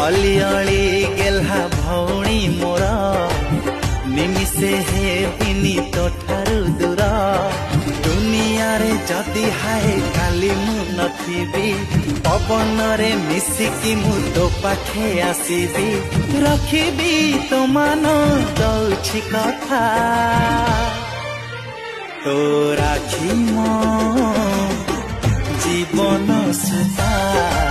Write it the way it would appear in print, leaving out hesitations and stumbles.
अली अली गेल्हा भौणी मोर निमिषे हेबिनी तो ठारू दूर दुनिया रे जदि हाय खाली मु नथिबी पवन रे मिसिकी मु तो पाखे आसीबी रखिबी तो मान दउछि कथा तो राखी मो जीवन सुता।